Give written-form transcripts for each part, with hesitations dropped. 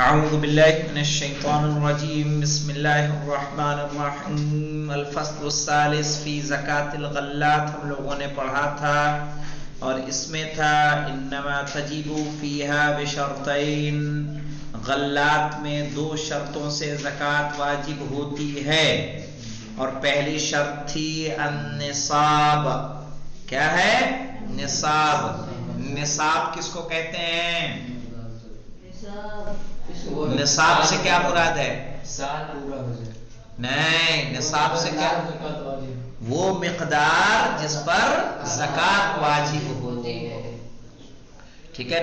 اعوذ باللہ من الشیطان الرجیم بسم اللہ الرحمن الرحیم الفصل الثالث فی زکاة الغلات ہم لوگوں نے پڑھا تھا اور اس میں تھا انما تجب فیہا بشرطین، غلات میں دو شرطوں سے زکوٰۃ واجب ہوتی ہے اور پہلی شرط تھی النصاب۔ کیا ہے؟ نصاب۔ نصاب کس کو کہتے ہیں؟ نصاب سے کیا مراد ہے؟ سال پورا ہو جائے۔ نہیں، نصاب سے کیا؟ وہ مقدار جس پر زکوٰۃ واجب ہوتی ہے۔ ٹھیک ہے،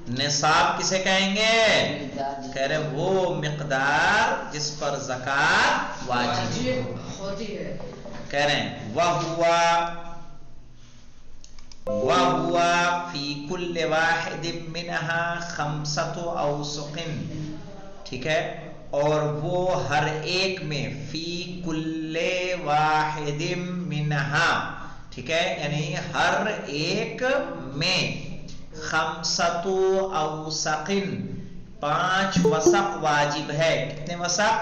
نصاب کسے کہیں گے؟ کہہ رہے وہ مقدار جس پر زکوٰۃ واجب ہوتی ہے۔ کہہ رہے ہیں وَهُوَ فِي كُلِّ وَاحِدٍ مِّنْهَا خَمْسَةُ أَوْسُقٍ۔ ٹھیک ہے، اور وہ ہر ایک میں فی کل واحد منہا، ٹھیک ہے، یعنی ہر ایک میں خمسۃ اوسق، 5 وسق واجب ہے۔ کتنے وسق؟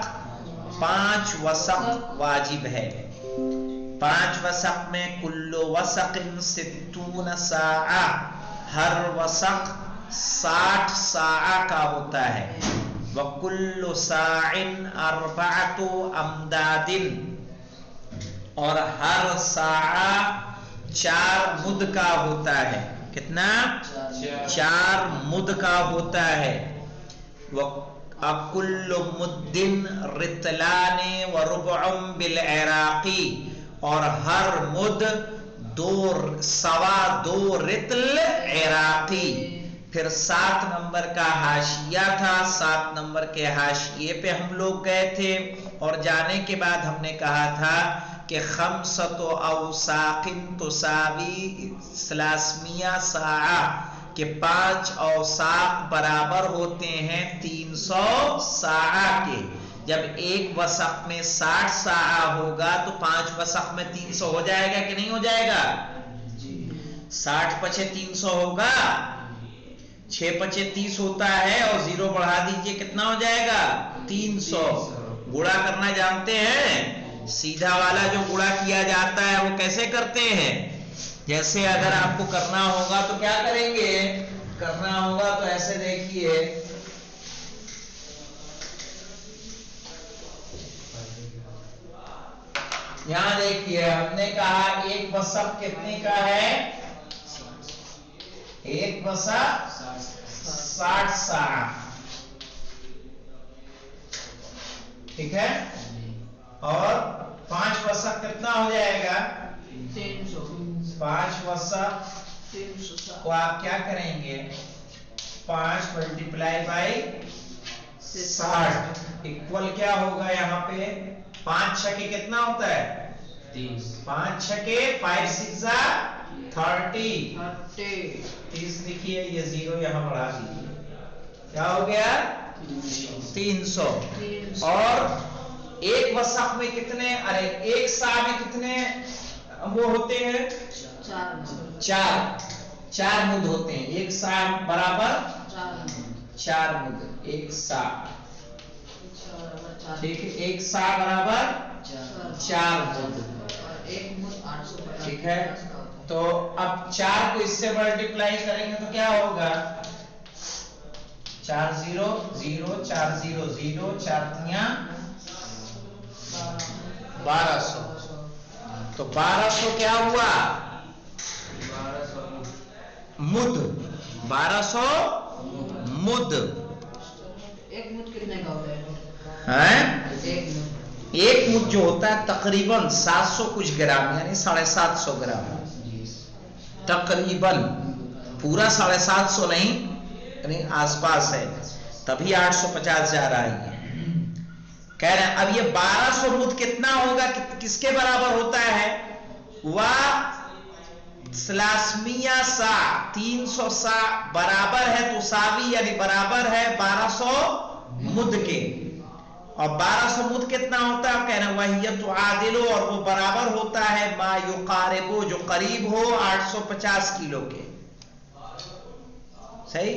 5 وسق واجب ہے۔ 5 وسق میں کل وسق 60 ساعہ، ہر وسق 60 ساعہ کا ہوتا ہے۔ وَكُلُّ سَاعٍ 4 أَمْدَادٍ، اور ہر ساعہ 4 مد کا ہوتا ہے۔ کتنا؟ 4 مد کا ہوتا ہے۔ وَكُلُّ مُدٍّ رِطْلَانِ وَرُبْعٌ بِالْعِرَاقِ، اور ہر مد 2.25 رطل عراقی۔ پھر 7 نمبر کا حاشیہ تھا، 7 نمبر کے حاشیے پہ ہم لوگ گئے تھے اور جانے کے بعد ہم نے کہا تھا کہ 5 اوساق تساوی 300 ساعہ، کہ 5 اوساق برابر ہوتے ہیں 300 ساعہ کے۔ جب ایک وسق میں 60 ساعہ ہوگا تو 5 وسق میں 300 ہو جائے گا کہ نہیں ہو جائے گا؟ 60 × 300 ہوگا، 6 × 30 ہوتا ہے، اور 0 بڑھا دیجئے کتنا ہو جائے گا؟ 300۔ گڑا کرنا جانتے ہیں؟ سیدھا والا جو گڑا کیا جاتا ہے وہ کیسے کرتے ہیں؟ جیسے اگر آپ کو کرنا ہوگا تو کیا کریں گے؟ کرنا ہوگا تو ایسے دیکھیے، یہاں دیکھیے ہم نے کہا ایک وسق کتنے کا ہے؟ ایک وسق 60 ساعہ، ٹھیک ہے، اور 5 وسق کتنا ہو جائے گا؟ 300۔ 5 وسق کو آپ کیا کریں گے؟ 5 × 60 اکول کیا ہوگا یہاں پہ؟ 5 چھکے کتنا ہوتا ہے؟ 30۔ 5 چھکے 5 6 30۔ 30 لکھیے، یہ 0 یہاں بڑھا دیجیے، کیا ہو گیا؟ 300۔ اور ایک وسق میں کتنے، ارے ایک سا میں کتنے وہ ہوتے ہیں؟ 4 مد ہوتے ہیں۔ ایک سا برابر 4 مد، ایک سا، ٹھیک ہے، ایک سا برابر 4 مد، ٹھیک ہے۔ تو اب 4 کو اس سے ملٹیپلائی کریں گے تو کیا ہوگا؟ 4 0 0 4 0 0 4 3 1200۔ تو 1200 کیا ہوا؟ مد، 1200 مد۔ ایک مد کتنے کا ہوتا ہے؟ ایک مد جو ہوتا ہے تقریباً 700 کچھ گرام، یعنی 750 گرام تقریباً، پورا 750 نہیں، یعنی آس پاس ہے، تبھی 850 جا رہا ہے۔ کہہ رہے ہیں اب یہ 1200 مد کتنا ہوگا، کس کے برابر ہوتا ہے؟ وہ 300 سا، 300 سا برابر ہے، تو ساوی یعنی برابر ہے 1200 مد کے۔ اور 1200 مد کتنا ہوتا ہے؟ کہنا وَهِيَ تُعَادِلُ، اور وہ برابر ہوتا ہے ما يُقَارِبُ، جو قریب ہو 850 کلو کے۔ صحیح؟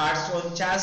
849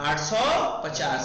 850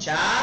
4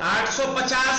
850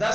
10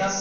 10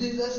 10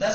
10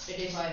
85,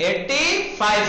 85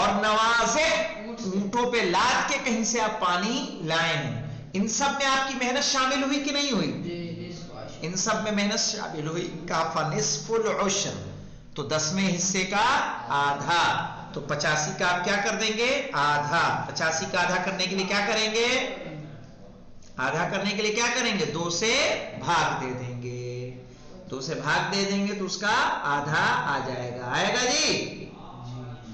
اور نوازے اونٹوں پہ لاد کے کہیں سے آپ پانی لائے ہیں. ان سب میں آپ کی محنت شامل ہوئی کہ نہیں ہوئی؟ ان سب میں محنت شامل ہوئی. کافا نصف العشر تو 10ویں حصے کا آدھا. تو 85 کا آپ کیا کر دیں گے؟ آدھا. 85 کا آدھا کرنے کے لیے کیا کریں گے؟ آدھا کرنے کے لیے کیا کریں گے؟ 2 سے بھاگ دے دیں گے. 2 سے بھاگ دے دیں گے تو اس کا آدھا آ جائے گا. آئے گا جی؟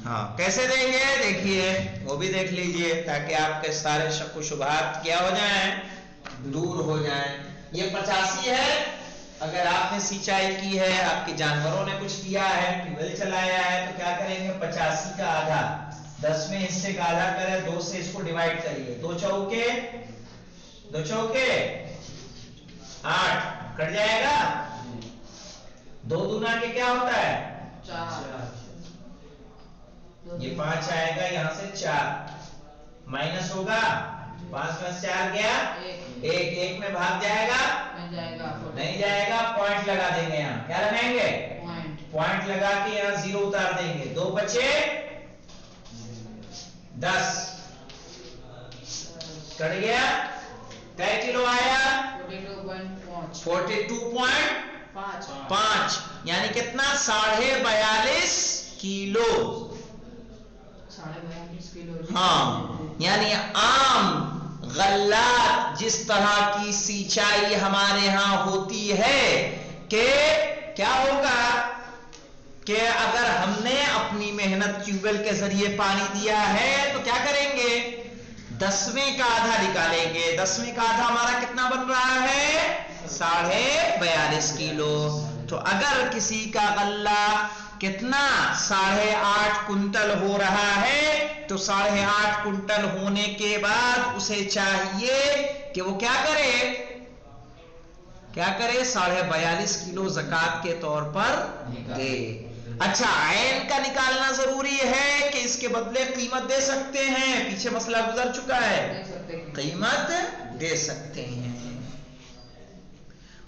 ہاں کیسے دیں گے دیکھیے وہ بھی دیکھ لیجئے تاکہ آپ کے سارے شک و شبہات کیا ہو جائیں؟ دور ہو جائیں. یہ 85 ہے. اگر آپ نے سینچائی کی ہے, آپ کے جانوروں نے کچھ کیا ہے, ٹیوب ویل چلایا ہے تو کیا کریں گے؟ 85 کا آدھا 10ویں حصے کا آدھا کریں, 2 سے اس کو ڈیوائڈ کریے. 2 چوکے 8 کٹ جائے گا. 2 دونا کے کیا ہوتا ہے؟ 4. یہ 5 آئے گا, یہاں سے 4 مائنس ہوگا. 5 میں 4 گیا 1. 1 میں بھاگ جائے گا؟ نہیں جائے گا. پوائنٹ لگا دیں گے. یہاں کیا لگائیں گے؟ پوائنٹ لگا کے یہاں 0 اتار دیں گے. 2 بچے 10 کٹ گیا. کئی کلو آیا؟ 42.5 یعنی کتنا؟ 42.5 کلو. ہاں یعنی عام غلات جس طرح کی سینچائی ہمارے ہاں ہوتی ہے کہ کیا ہوگا کہ اگر ہم نے اپنی محنت ٹیوب ویل کے ذریعے پانی دیا ہے تو کیا کریں گے؟ 10ویں کا آدھا نکالیں گے. 10ویں کا آدھا ہمارا کتنا بن رہا ہے؟ 42.5 کلو. تو اگر کسی کا غلہ کتنا 8.5 کنٹل ہو رہا ہے تو 8.5 کنٹل ہونے کے بعد اسے چاہیے کہ وہ کیا کرے؟ 42.5 کلو زکوٰۃ کے طور پر دے. اچھا عین کا نکالنا ضروری ہے کہ اس کے بدلے قیمت دے سکتے ہیں؟ پیچھے مسئلہ گزر چکا ہے. قیمت دے سکتے ہیں.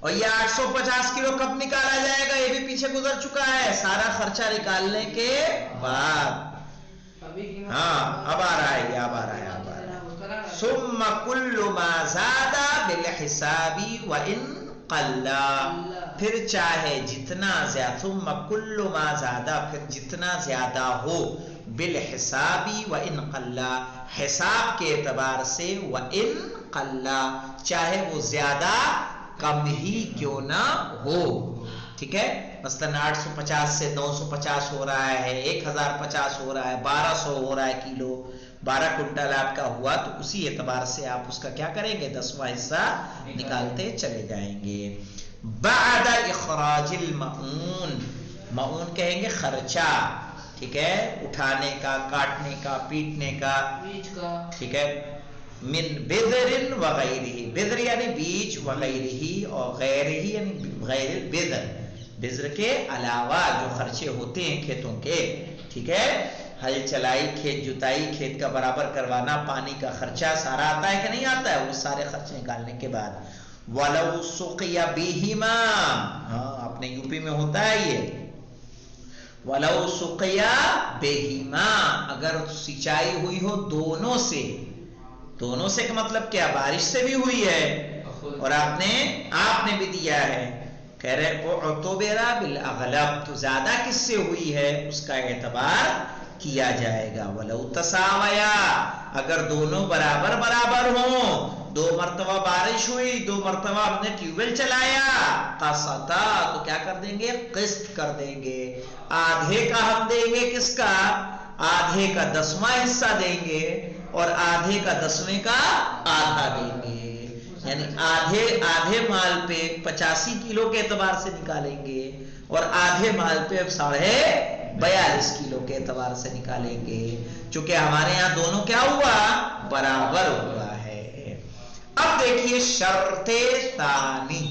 اور یہ 850 کلو کب نکالا جائے گا؟ یہ بھی پیچھے گزر چکا ہے سارا خرچہ نکالنے کے بعد. ہاں اب آ رہا ہے. اب آ رہا ہے. ثم كل ما زاد بالحساب وان قل. پھر چاہے جتنا زیادہ. ثم كل ما زاد پھر جتنا زیادہ ہو بالحساب وان قل حساب کے اعتبار سے وان قل چاہے وہ زیادہ کم ہی کیوں نہ ہو. ٹھیک ہے. مثلا 850 سے 950 ہو رہا ہے, 1050 ہو رہا ہے, 1200 ہو رہا ہے کلو, 12 کنٹل آپ کا ہوا تو اسی اعتبار سے آپ اس کا کیا کریں گے؟ 10واں حصہ نکالتے چلے جائیں گے. بعد اخراج المعون. معون کہیں گے خرچہ. ٹھیک ہے. اٹھانے کا, کاٹنے کا, پیٹنے کا. ٹھیک ہے. من بذر وغیرہ. بذر یعنی بیج, وغیرہ اور غیرہ یعنی غیر البذر. بذر کے علاوہ جو خرچے ہوتے ہیں کھیتوں کے. ٹھیک ہے. ہل چلائی, کھیت جتائی, کھیت کا برابر کروانا, پانی کا خرچہ سارا آتا ہے کہ نہیں آتا ہے؟ وہ سارے خرچے نکالنے کے بعد وَلَوْ سُقِيَ بِهِمَا. ہاں اپنے یو پی میں ہوتا ہے یہ. وَلَوْ سُقِيَ بِهِمَا اگر سینچائی ہوئی ہو دونوں سے. دونوں سے کا مطلب کیا؟ بارش سے بھی ہوئی ہے اور آپ نے بھی دیا ہے. کہہ رہے اعتبر بالاغلب تو زیادہ کس سے ہوئی ہے اس کا اعتبار کیا جائے گا. وَلَوْ تَسَاوَيَا اگر دونوں برابر ہوں, 2 مرتبہ بارش ہوئی, 2 مرتبہ ہم نے ٹیوب ویل چلایا, قسطا تو کیا کر دیں گے؟ قسط کر دیں گے. آدھے کا ہم دیں گے. کس کا؟ آدھے کا 10واں حصہ دیں گے اور آدھے کا 10ویں کا آدھا دیں گے. یعنی آدھے مال پہ 85 کلو کے اعتبار سے نکالیں گے اور آدھے مال پہ 42.5 کلو کے اعتبار سے نکالیں گے. چونکہ ہمارے یہاں دونوں کیا ہوا؟ برابر ہوا ہے. اب دیکھیے شرط ثانی.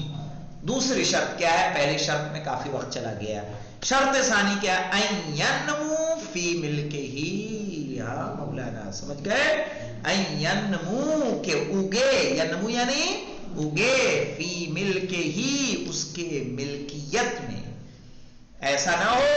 دوسری شرط کیا ہے؟ پہلی شرط میں کافی وقت چلا گیا. شرط ثانی کیا؟ ان ینمو فی ملکہ. ہاں مولانا سمجھ گئے؟ ان ینمو کہ اگے. ینمو یعنی اگے. فی ملکہ اس کے ملکیت میں. ایسا نہ ہو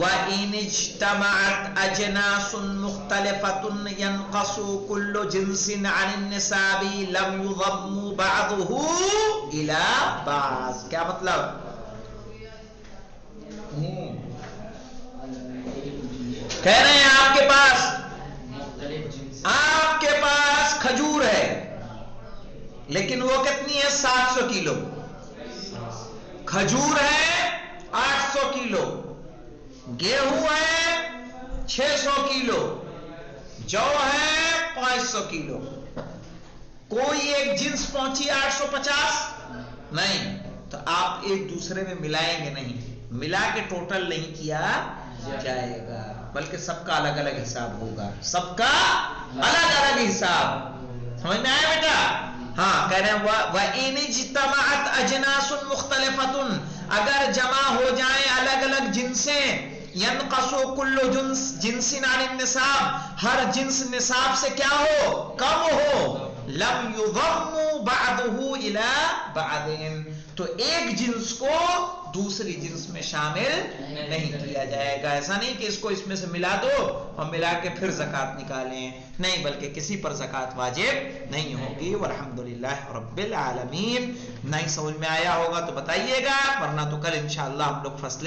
وَإِنِ اجْتَمَعَتْ أَجْنَاسٌ مُخْتَلِفَةٌ يَنْقَصُ كُلُّ جِنْسٍ عَنِ النِّصَابِ لَمْ يُضَمُّ بَعْضُهُ إِلَى بَعْضٍ. کیا مطلب؟ کہہ رہے ہیں آپ کے پاس کھجور ہے لیکن وہ کتنی ہے؟ 700 کلو. کھجور ہے 800 کلو، گیہوں ہے 600 کلو، جو ہے 500 کلو. کوئی ایک جنس پہنچی 850؟ نہیں. تو آپ ایک دوسرے میں ملائیں گے نہیں، ملا کے ٹوٹل نہیں کیا جائے گا، بلکہ سب کا الگ الگ حساب ہوگا. سب کا الگ الگ حساب. سمجھ میں آیا بیٹا؟ ہاں کہہ رہے ہیں وَإِنِ اجْتَمَعَتْ أَجْنَاسٌ مُخْتَلِفَةٌ، اگر جمع ہو جائیں الگ الگ جنسیں، يَنْقَصُ كُلُّ جِنْسٍ عَنِ النِّصَابِ، ہر جنس نصاب سے کیا ہو؟ کم ہو. لَمْ يُضَمُّ بَعْضُهُ إِلَى بَعْضٍ، تو ایک جنس کو دوسری جنس میں شامل نہیں کیا جائے گا. ایسا نہیں کہ اس کو اس میں سے ملا دو اور ملا کے پھر زکوٰۃ نکالیں، نہیں، بلکہ کسی پر زکوٰۃ واجب نہیں ہوگی. والحمدللہ رب العالمین. نہیں سمجھ میں آیا ہوگا تو بتائیے گا، ورنہ تو کل انشاءاللہ ہم لوگ فصل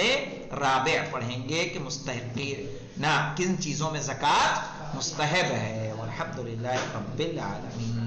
رابع پڑھیں گے کہ مستحقین نہ کن چیزوں میں زکوٰۃ مستحب ہے. والحمدللہ رب العالمین.